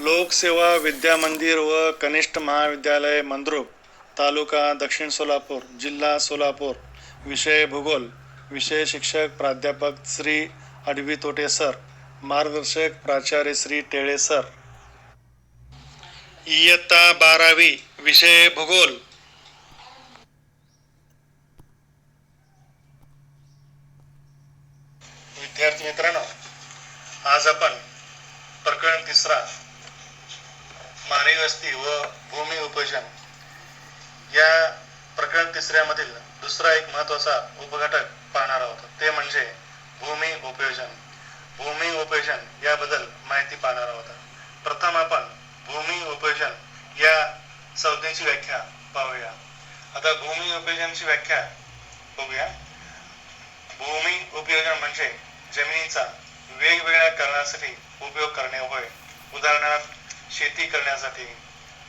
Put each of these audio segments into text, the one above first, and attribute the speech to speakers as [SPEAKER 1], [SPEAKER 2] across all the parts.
[SPEAKER 1] लोकसेवा विद्या मंदिर व कनिष्ठ महाविद्यालय मंद्रुप, तालुका दक्षिण सोलापूर, जिल्हा सोलापूर. विषय भूगोल. विषय शिक्षक प्राध्यापक श्री अडवी तोटे सर. मार्गदर्शक प्राचार्य श्री टेळे सर. इयत्ता 12वी. विषय भूगोल. विद्यार्थी मित्रांनो, आज आपण प्रकरण 3 मानवी वस्ती व भूमी उपयोजन या प्रकरण 3 मधील दुसरा एक महत्वाचा उपघटक पाहणार आहोत. ते म्हणजे भूमी उपयोजन. भूमी उपयोजन याबद्दल माहिती पाहणार आहोत. प्रथम आपण भूमी उपयोजन या संज्ञेची व्याख्या पाहूया. आता भूमी उपयोजनाची व्याख्या बघूया. भूमी उपयोजन म्हणजे जमिनीचा वेगवेगळ्या कारणासाठी उपयोग करणे होय. उदाहरणार्थ शेती करण्यासाठी,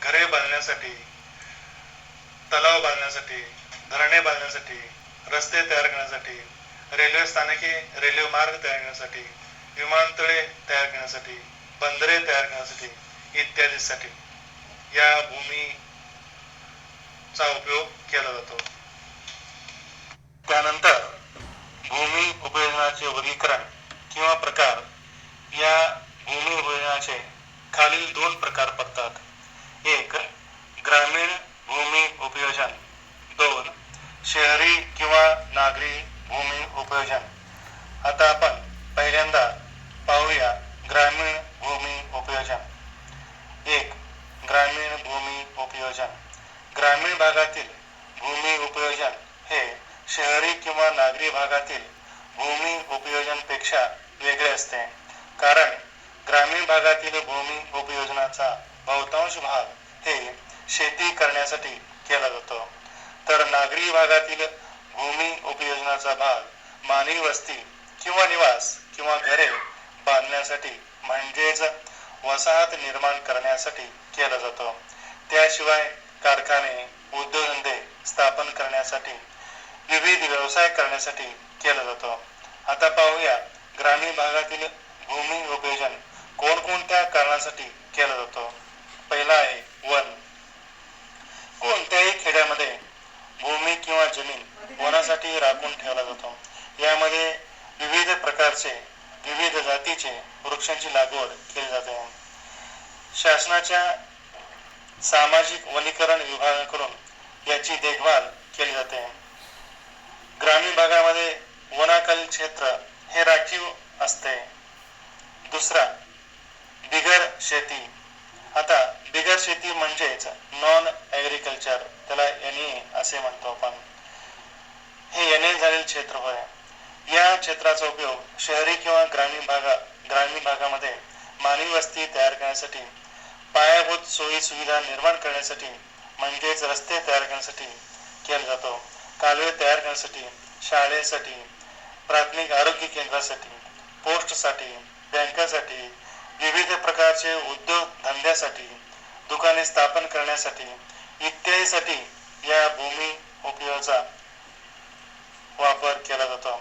[SPEAKER 1] घरे बांधण्यासाठी, तलाव बांधण्यासाठी, धरणे बांधण्यासाठी, रस्ते तयार करण्यासाठी, रेल्वे स्थानके, रेल्वे मार्ग तयार करण्यासाठी, विमानतळे तयार करण्यासाठी, बंदरे तयार करण्यासाठी इत्यादीसाठी या भूमीचा उपयोग केला जातो. त्यानंतर भूमी उपयोजनाचे वर्गीकरण किंवा प्रकार. या भूमी उपयोजनाचे खालील 2 प्रकार पडतात. 1. ग्रामीण भूमी उपयोजन. 2. शहरी किंवा नागरी भूमी उपयोजन. आता आपण पहिल्यांदा पाहूया ग्रामीण भूमी उपयोजन. 1. ग्रामीण भूमी उपयोजन. ग्रामीण भागातील भूमी उपयोजन हे शहरी किंवा नागरी भागातील भूमी उपयोजनापेक्षा वेगळे असते. कारण ग्रामीण भागातील भूमी उपयोजनाचा बहुतांश भाग हे शेती करण्यासाठी केला जातो, तर नागरी भागातील भूमी उपयोजनाचा भाग मानवी वस्ती किंवा निवास किंवा घरे बांधण्यासाठी म्हणजेच वसाहत निर्माण करण्यासाठी केला जातो. त्याशिवाय कारखाने, उद्योगधंदे स्थापन करण्यासाठी, विविध व्यवसाय करण्यासाठी केला जातो. आता पाहूया ग्रामीण भागातील भूमी उपयोजन कोणकोणत्या कारणासाठी केला जातो. पहिला आहे वन. कोणत्याही खेड्यामध्ये भूमी किंवा जमीन वनासाठी राखून ठेवला जातो. यामध्ये विविध प्रकारचे, विविध जातीचे वृक्षांची लागवड केली जाते. शासनाच्या सामाजिक वनीकरण विभागाकडून याची देखभाल केली जाते. ग्रामीण भागामध्ये वनाखालील क्षेत्र हे राखीव असते. दुसरा, बिगर शेती. आता बिगर शेती म्हणजेच नॉन ॲग्रिकल्चर, त्याला NA असे म्हणतो आपण. हे NA झालेले क्षेत्र होय. या क्षेत्राचा उपयोग शहरी किंवा ग्रामीण भागामध्ये मानवी वस्ती तयार करण्यासाठी, पायाभूत सोयी सुविधा निर्माण करण्यासाठी म्हणजेच रस्ते तयार करण्यासाठी केला जातो. कालवे तयार करण्यासाठी, शाळेसाठी, प्राथमिक आरोग्य केंद्रासाठी, पोस्टसाठी, बँकासाठी, विविध प्रकारचे उद्योग धंद्यासाठी, दुकाने स्थापन करण्यासाठी इत्यादीसाठी या भूमी उपयोगाचा वापर केला जातो.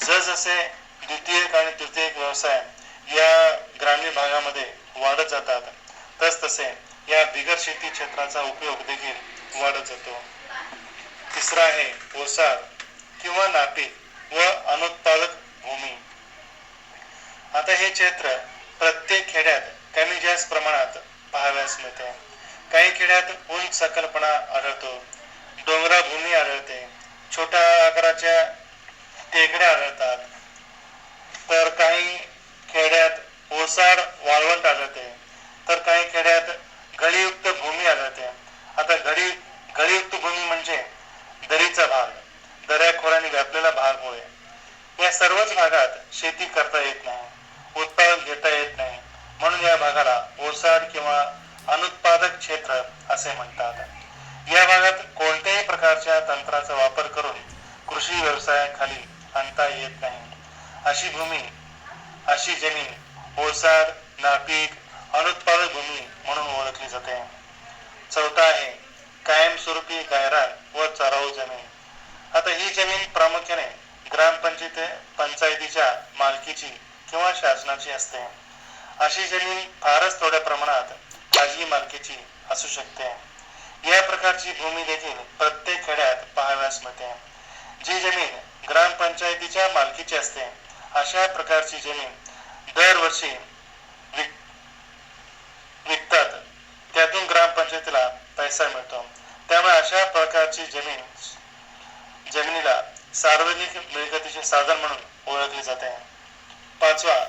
[SPEAKER 1] जसजसे द्वितीयक आणि तृतीयक व्यवसाय या ग्रामीण भागामध्ये वाढत जातात, तसतसे या बिगर शेती क्षेत्राचा उपयोग देखील वाढत जातो. तिसरा आहे ओसार किंवा नापीक व अनुत्पादक भूमी. आता हे क्षेत्र प्रत्येक खेड्यात कमी जास्त प्रमाणात पाहावयास मिळते. काही खेड्यात उंच सकलपणा आढळतो, डोंगरा भूमी आढळते, छोट्या आकाराच्या टेकड्या आढळतात, तर काही खेड्यात ओसाड वाळवंट आढळते, तर काही खेड्यात गळीयुक्त भूमी आढळते. आता गळीयुक्त भूमी म्हणजे दरीचा भाग, दऱ्याखोऱ्याने व्यापलेला भाग होय. या सर्वच भागात शेती करता येत नाही, उत्पादन घेता येत नाही, म्हणून या भागाला ओसाड किंवा अनुत्पादक क्षेत्र असे म्हणतात. या भागात कोणत्याही प्रकारच्या तंत्राचा वापर करून कृषी व्यवसायाखाली आणता येत नाही. अशी भूमी, अशी जमीन ओसाड, नापीक, अनुत्पादक भूमी म्हणून ओळखली जाते. चौथा आहे कायमस्वरूपी गायरान व चराऊ जमीन. आता ही जमीन प्रामुख्याने पंचायतीच्या मालकीची किंवा शासनाची असते. अशी जमीन फारच थोड्या प्रमाणात खाजगी मालकीची असू शकते. या प्रकारची भूमी देखील प्रत्येक खेड्यात पाहावयास मिळते. जी जमीन ग्रामपंचायतीच्या मालकीची असते अशा प्रकारची जमीन दरवर्षी विकतात. त्यातून ग्रामपंचायतीला पैसा मिळतो. त्यामुळे अशा प्रकारची जमिनीला सार्वजनिक मिळकतीचे साधन म्हणून ओळखले जाते. 5.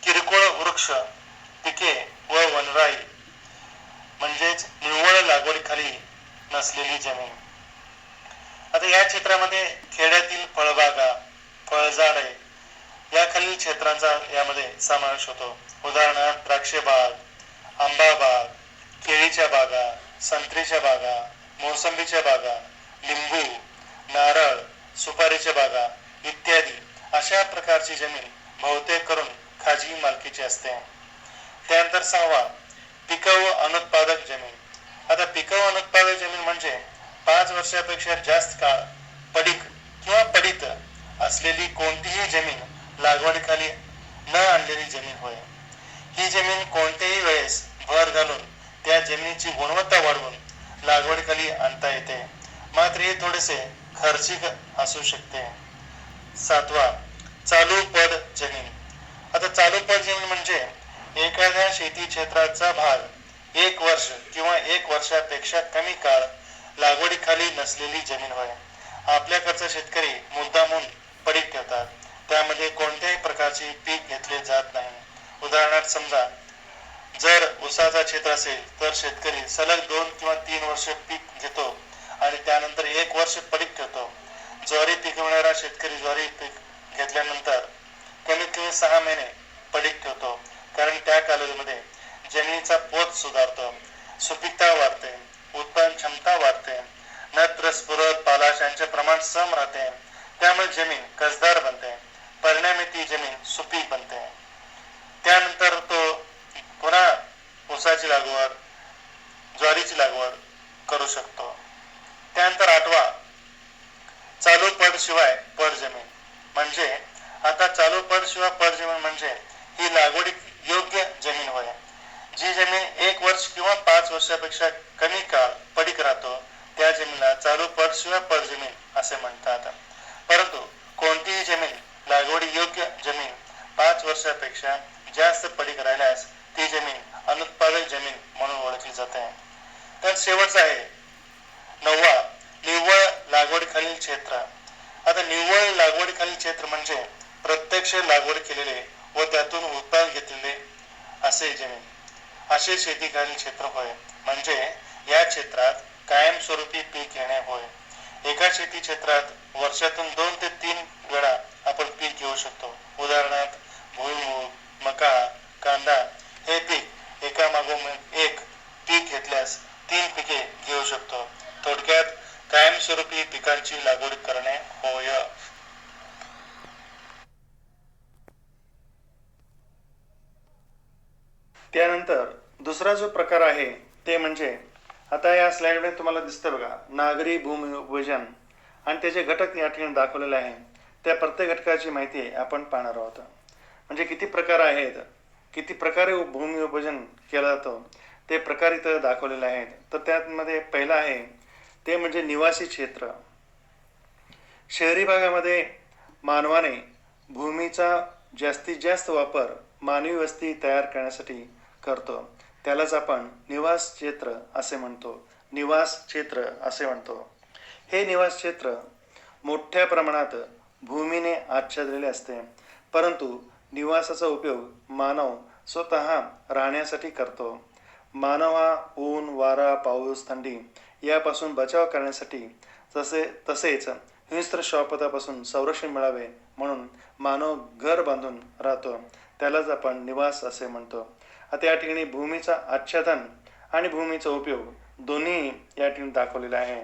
[SPEAKER 1] किरकोळ वृक्ष पिके व वनराई म्हणजेच निव्वळ लागवडीखाली नसलेली जमीन. आता या क्षेत्रामध्ये खेड्यातील फळबागा, फळझाडे याखालील क्षेत्रांचा यामध्ये समावेश होतो. उदाहरणार्थ द्राक्ष बाग, आंबा बाग, केळीच्या बागा, संत्रीच्या बागा, मोसंबीच्या बागा, लिंबू, नारळ, सुपारीच्या बागा इत्यादी अशा प्रकारची जमीन बहुतेक करून खाजगी मालकीची असते. त्यानंतर 6. पिकाऊ अनुत्पादक जमीन. आता पिकाऊ अनुत्पादक जमीन म्हणजे 5 वर्षापेक्षा जास्त काळ पडीक किंवा पडीत असलेली कोणतीही जमीन लागवडीखाली न आणलेली जमीन होय. ही जमीन कोणत्याही वेळेस भर घालून त्या जमिनीची गुणवत्ता वाढवून लागवडीखाली आणता येते, मात्र हे थोडेसे खर्चिक असू शकते. 7. चालू पड जमीन. आता चालू पड जमीन म्हणजे एखाद्या शेती क्षेत्राचा भाग 1 वर्ष किंवा 1 वर्षापेक्षा कमी काळ लागवडीखाली नसलेली जमीन होय. आपल्याकडचा शेतकरी मुद्दामून पडीक ठेवतात. त्यामध्ये कोणत्याही प्रकारचे पीक घेतले जात नाही. उदाहरणार्थ समजा जर ऊसाचा क्षेत्र असेल तर शेतकरी सलग 2 किंवा 3 वर्ष पीक घेतो आणि त्यानंतर 1 वर्ष पडीक ठेवतो. ज्वारी पिकवणारा शेतकरी ज्वारी पीक घेतल्यानंतर कमीत कमी 6 महिने पडीक ठेवतो, कारण त्या कालावधीमध्ये जमिनीचा पोत सुधारतो, सुपीकता वाढते, उत्पादन क्षमता वाढते, नत्र स्फुरद पालाश यांचे प्रमाण सम राहते. त्यामुळे जमीन कसदार बनते, परिणामी ती जमीन सुपीक बनते. त्यानंतर तो पुन्हा ऊसाची लागवड, ज्वारीची लागवड करू शकतो. त्यानंतर 8. चालू पड शिवाय पड जमीन. म्हणजे आता चालू पड शिवाय पड जमीन म्हणजे ही लागवडी योग्य जमीन होय. जी जमीन 1 वर्ष किंवा 5 वर्षापेक्षा कमी काळ पडीक राहतो त्या जमिनीला चालू पड शिवाय पड जमीन असे म्हणतात. परंतु कोणतीही जमीन लागवडी योग्य जमीन 5 वर्षापेक्षा जास्त पडीक राहिल्यास ती जमीन अनुत्पादक जमीन म्हणून ओळखली जाते. तर शेवटचा आहे 9. निव्वळ लागवडीखालील क्षेत्र. आता निव्वळ लागवडीखालील क्षेत्र म्हणजे प्रत्यक्ष लागवड केलेले व त्यातून उत्पादन घेतलेले असे जमीन, असे शेतीखालील क्षेत्र होय. म्हणजे या क्षेत्रात कायमस्वरूपी पीक घेणे होय. एका शेती क्षेत्रात वर्षातून 2 ते 3 वेळा आपण पीक घेऊ शकतो. उदाहरणार्थ भुईमूग, मका, कांदा हे पीक एकामागोमाग एक पीक घेतल्यास 3 पिके घेऊ शकतो. थोडक्यात कायमस्वरूपी पिकांची लागवड करणे होय. त्यानंतर दुसरा जो प्रकार आहे ते म्हणजे आता या स्लाइडमध्ये तुम्हाला दिसतं बघा, नागरी भूमी विभाजन आणि त्याचे घटक या ठिकाणी दाखवलेले आहे. त्या प्रत्येक घटकाची माहिती आपण पाहणार आहोत. म्हणजे किती प्रकार आहेत, किती प्रकारे भूमी विभाजन केलं जातं ते प्रकार इथं दाखवलेले आहेत. तर त्यामध्ये पहिला आहे ते म्हणजे निवासी क्षेत्र. शहरी भागामध्ये मानवाने भूमीचा जास्तीत जास्त वापर मानवी वस्ती तयार करण्यासाठी करतो. त्यालाच आपण निवास क्षेत्र असे म्हणतो. निवास क्षेत्र असे म्हणतो. हे निवास क्षेत्र मोठ्या प्रमाणात भूमीने आच्छादलेले असते, परंतु निवासाचा उपयोग मानव स्वतः राहण्यासाठी करतो. मानव हा ऊन, वारा, पाऊस, थंडी यापासून बचाव करण्यासाठी तसेच हिंस्र श्वापदापासून संरक्षण मिळावे म्हणून मानव घर बांधून राहतो. त्यालाच आपण निवास असे म्हणतो. आता या ठिकाणी भूमीचा आच्छादन आणि भूमीचा उपयोग दोन्ही या ठिकाणी दाखवलेला आहे.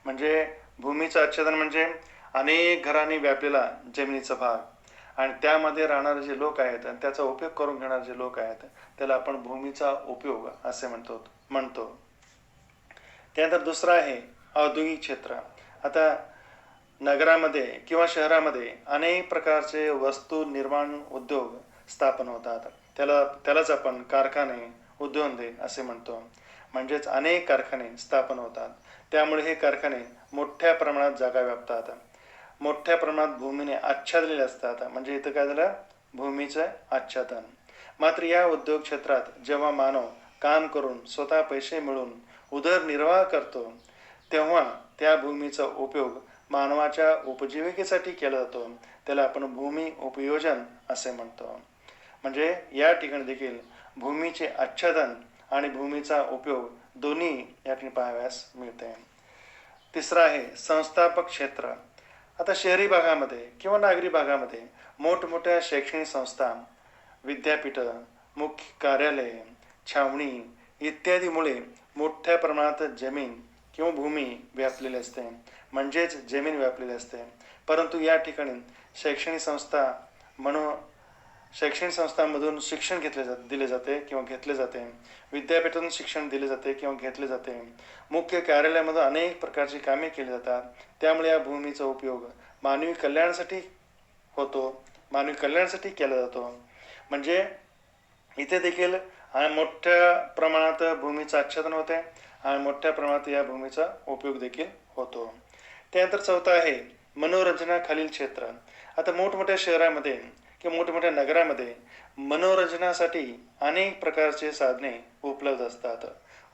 [SPEAKER 1] म्हणजे भूमीचं आच्छादन म्हणजे अनेक घरांनी व्यापलेला जमिनीचा भाग आणि त्यामध्ये राहणारे जे लोक आहेत आणि त्याचा उपयोग करून घेणारे जे लोक आहेत त्याला आपण भूमीचा उपयोग असे म्हणतो. त्यानंतर दुसरा आहे औद्योगिक क्षेत्र. आता नगरामध्ये किंवा शहरामध्ये अनेक प्रकारचे वस्तू निर्माण उद्योग स्थापन होतात. त्यालाच आपण कारखाने, उद्योगधंदे असे म्हणतो. म्हणजेच अनेक कारखाने स्थापन होतात. त्यामुळे हे कारखाने मोठ्या प्रमाणात जागा व्यापतात. मोठ्या प्रमाणात भूमीने आच्छादलेले असतात. म्हणजे इथं काय झालं? भूमीचं आच्छादन. मात्र या उद्योग क्षेत्रात जेव्हा मानव काम करून स्वतः पैसे मिळवून उदरनिर्वाह करतो, तेव्हा त्या भूमीचा उपयोग मानवाच्या उपजीविकेसाठी केला जातो. त्याला आपण भूमी उपयोजन असे म्हणतो. म्हणजे या ठिकाणी देखील भूमीचे आच्छादन आणि भूमीचा उपयोग दोन्ही या ठिकाणी पाहावयास मिळते. तिसरं आहे संस्थापक क्षेत्र. आता शहरी भागामध्ये किंवा नागरी भागामध्ये मोठमोठ्या शैक्षणिक संस्था, विद्यापीठं, मुख्य कार्यालये, छावणी इत्यादीमुळे मोठ्या प्रमाणात जमीन किंवा भूमी व्यापलेली असते. म्हणजेच जमीन व्यापलेली असते. परंतु या ठिकाणी शैक्षणिक संस्थांमधून शिक्षण दिले जाते किंवा घेतले जाते. विद्यापीठातून शिक्षण दिले जाते किंवा घेतले जाते. मुख्य कार्यालयामध्ये अनेक प्रकारची कामे केली जातात. त्यामुळे या भूमीचा उपयोग मानवी कल्याणासाठी होतो, मानवी कल्याणासाठी केला जातो. म्हणजे इथे देखील मोठ्या प्रमाणात भूमीचं आच्छादन होते आणि मोठ्या प्रमाणात या भूमीचा उपयोग देखील होतो. त्यानंतर चौथं आहे मनोरंजनाखालील क्षेत्र. आता मोठमोठ्या शहरामध्ये किंवा मोठमोठ्या नगरामध्ये मनोरंजनासाठी अनेक प्रकारचे साधने उपलब्ध असतात.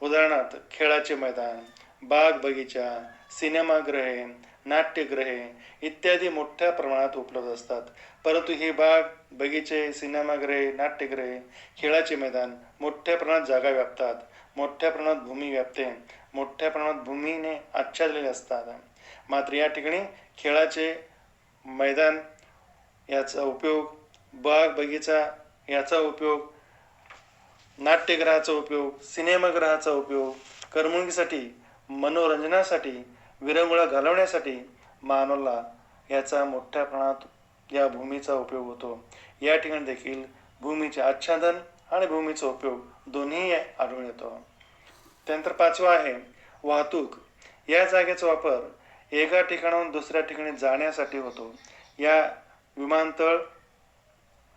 [SPEAKER 1] उदाहरणार्थ खेळाचे मैदान, बाग बगीचा, सिनेमागृहे, नाट्यगृहे इत्यादी मोठ्या प्रमाणात उपलब्ध असतात. परंतु हे बाग बगीचे, सिनेमागृहे, नाट्यगृहे, खेळाचे मैदान मोठ्या प्रमाणात जागा व्यापतात. मोठ्या प्रमाणात भूमी व्यापते. मोठ्या प्रमाणात भूमीने आच्छादलेले असतात. मात्र या ठिकाणी खेळाचे मैदान याचा उपयोग, बाग बगीचा याचा उपयोग, नाट्यगृहाचा उपयोग, सिनेमागृहाचा उपयोग करमणुकीसाठी, मनोरंजनासाठी, विरंगुळा घालवण्यासाठी मानवाला याचा मोठ्या प्रमाणात या भूमीचा उपयोग होतो. या ठिकाणी देखील भूमीचे आच्छादन आणि भूमीचा उपयोग दोन्ही आढळून येतो. त्यानंतर पाचवा आहे वाहतूक. या जागेचा वापर एका ठिकाणाहून दुसऱ्या ठिकाणी जाण्यासाठी होतो. या विमानतळ,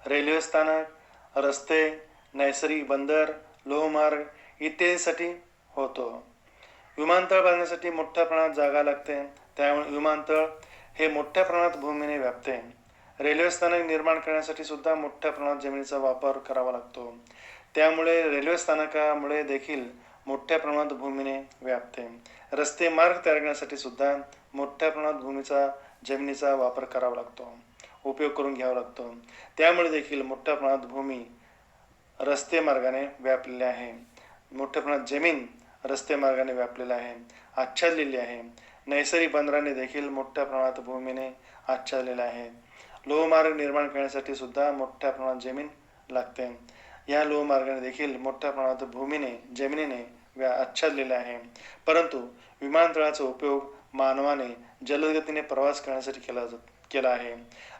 [SPEAKER 1] रेल्वे स्थानक, रस्ते, नैसर्गिक बंदर, लोहमार्ग इत्यादीसाठी होतो. विमानतळ बांधण्यासाठी मोठ्या प्रमाणात जागा लागते. त्यामुळे विमानतळ हे मोठ्या प्रमाणात भूमीने व्यापते. रेल्वे स्थानक निर्माण करण्यासाठी सुद्धा मोठ्या प्रमाणात जमिनीचा वापर करावा लागतो. त्यामुळे रेल्वे स्थानकामुळे देखील मोठ्या प्रमाणात भूमीने व्यापते. रस्ते मार्ग तयार करण्यासाठी सुद्धा मोठ्या प्रमाणात जमिनीचा वापर करावा लागतो, उपयोग करून घ्यावा लागतो. त्यामुळे देखील मोठ्या प्रमाणात भूमी रस्ते मार्गाने व्यापलेली आहे. मोठ्या प्रमाणात जमीन रस्ते मार्गाने व्यापलेली आहे, आच्छादलेली आहे. नैसर्गिक बंदराने देखील मोठ्या प्रमाणात भूमीने आच्छादलेले आहे. लोहमार्ग निर्माण करण्यासाठी सुद्धा मोठ्या प्रमाणात जमीन लागते. या लोहमार्गाने देखील मोठ्या प्रमाणात जमिनीने आच्छादलेले आहे. परंतु विमानतळाचा उपयोग मानवाने जलदगतीने प्रवास करण्यासाठी केला आहे.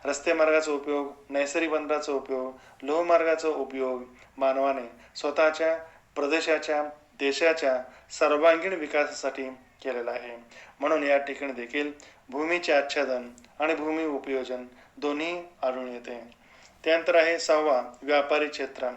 [SPEAKER 1] रस्ते मार्गाचा उपयोग, नैसर्गिक बंदराचा उपयोग, लोहमार्गाचा उपयोग मानवाने स्वतःच्या प्रदेशाच्या, देशाच्या सर्वांगीण विकासासाठी केलेला आहे. म्हणून या ठिकाणी देखील भूमीचे आच्छादन आणि भूमी उपयोजन दोन्ही आढळून येते. त्यानंतर आहे सहावा व्यापारी क्षेत्र.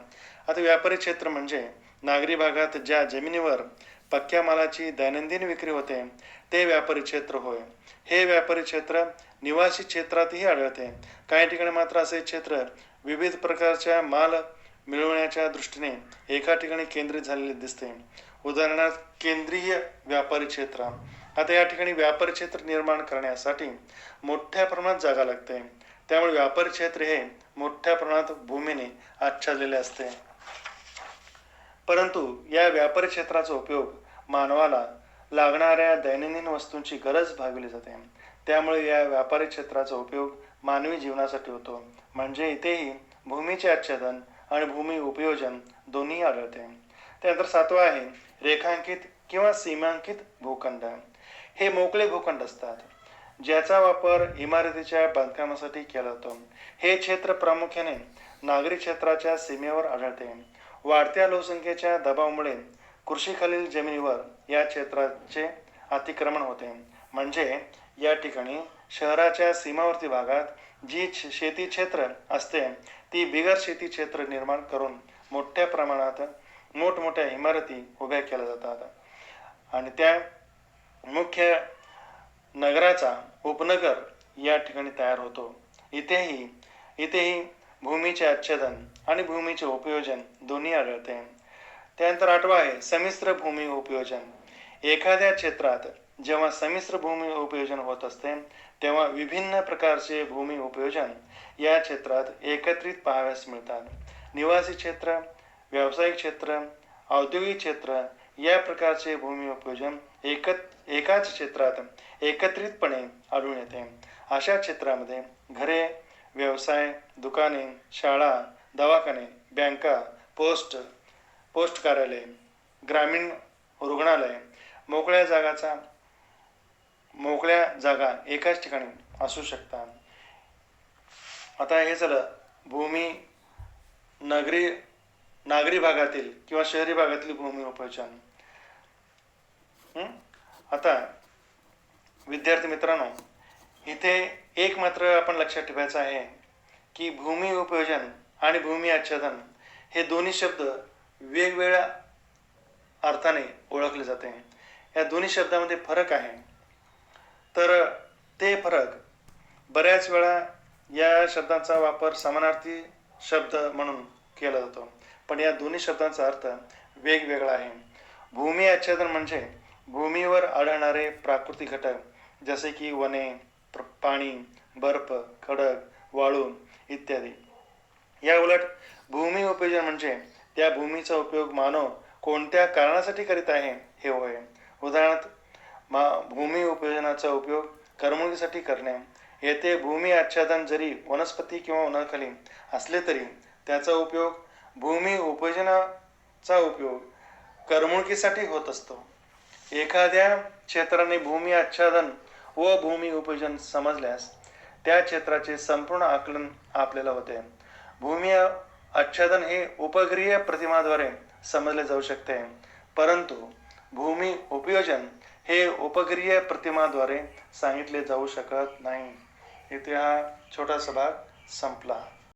[SPEAKER 1] आता व्यापारी क्षेत्र म्हणजे नागरी भागात ज्या जमिनीवर पक्क्या मालाची दैनंदिन विक्री होते ते व्यापारी क्षेत्र होय. हे व्यापारी क्षेत्र निवासी क्षेत्रातही आढळते. काही ठिकाणी मात्र असे क्षेत्र विविध प्रकारच्या माल मिळवण्याच्या दृष्टीने एका ठिकाणी केंद्रित झालेले दिसते. उदाहरणार्थ केंद्रीय व्यापारी क्षेत्र. आता या ठिकाणी व्यापारी क्षेत्र निर्माण करण्यासाठी मोठ्या प्रमाणात जागा लागते. त्यामुळे व्यापारी क्षेत्र हे मोठ्या प्रमाणात भूमीने आच्छादलेले असते. परंतु या व्यापारी क्षेत्राचा उपयोग मानवाला लागणाऱ्या दैनंदिन वस्तूंची गरज भागवली जाते. त्यामुळे या व्यापारी क्षेत्राचा उपयोग मानवी जीवनासाठी होतो. म्हणजे इथेही भूमीचे आच्छादन आणि भूमी उपयोजन दोन्ही आढळते. त्यानंतर सातवा आहे रेखांकित किंवा सीमांकित भूखंड. हे मोकळे भूखंड असतात ज्याचा वापर इमारतीच्या बांधकामासाठी केला जातो. हे क्षेत्र प्रामुख्याने नागरी क्षेत्राच्या सीमेवर आढळते. वाढत्या लोकसंख्येच्या दबावामुळे कृषीखालील जमिनीवर या क्षेत्राचे अतिक्रमण होते. म्हणजे या ठिकाणी शहराच्या सीमावर्ती भागात जी शेती क्षेत्र असते ती बिगर शेती क्षेत्र निर्माण करून मोठ्या प्रमाणात मोठमोठ्या इमारती उभ्या केल्या जातात आणि त्या मुख्य नगराचा उपनगर या ठिकाणी तयार होतो. इथेही भूमीचे आच्छादन आणि भूमीचे उपयोजन दोन्ही आढळते. त्यानंतर 8वा आहे संमिश्र भूमी उपयोजन. एखाद्या क्षेत्रात जेव्हा संमिश्र भूमी उपयोजन होत असते तेव्हा विभिन्न प्रकारचे भूमी उपयोजन या क्षेत्रात एकत्रित पाहाव्यास मिळतात. निवासी क्षेत्र, व्यावसायिक क्षेत्र, औद्योगिक क्षेत्र या प्रकारचे भूमी उपयोजन एकाच क्षेत्रात एकत्रितपणे आढळून येते. अशा क्षेत्रामध्ये घरे, व्यवसाय, दुकाने, शाळा, दवाखाने, बँका, पोस्ट कार्यालय, ग्रामीण रुग्णालय, मोकळ्या जागा एकाच ठिकाणी असू शकतात. आता हे झालं भूमी नागरी भागातील किंवा शहरी भागातील भूमी उपयोजन. आता विद्यार्थी मित्रांनो, इथे एक मात्र आपण लक्षात ठेवायचं आहे की भूमी उपयोजन आणि भूमी आच्छादन हे दोन्ही शब्द वेगवेगळ्या अर्थाने ओळखले जाते. या दोन्ही शब्दामध्ये फरक आहे. तर ते फरक बऱ्याच वेळा या शब्दांचा वापर समानार्थी शब्द म्हणून केला जातो, पण या दोन्ही शब्दांचा अर्थ वेगवेगळा आहे. भूमी आच्छादन म्हणजे भूमीवर आढळणारे प्राकृतिक घटक जसे की वने, पाणी, बर्फ, खडक, वाळू इत्यादी. या उलट भूमी उपयोजन म्हणजे त्या भूमीचा उपयोग मानव कोणत्या कारणासाठी करीत आहे हे होय. उदाहरणार्थ भूमी उपयोजनाचा उपयोग करमणुकीसाठी करणे. येथे भूमी आच्छादन जरी वनस्पती किंवा वनाखाली असले तरी त्याचा उपयोग भूमी उपयोजनाचा उपयोग करमणुकीसाठी होत असतो. एखाद्या क्षेत्राने भूमी आच्छादन व भूमी उपयोजन समजल्यास त्या क्षेत्राचे संपूर्ण आकलन आपल्याला होते. भूमी आच्छादन हे उपग्रहीय प्रतिमाद्वारे समजले जाऊ शकते, परंतु भूमी उपयोजन हे उपग्रहीय प्रतिमाद्वारे सांगितले जाऊ शकत नाही. इथे हा छोटासा भाग संपला.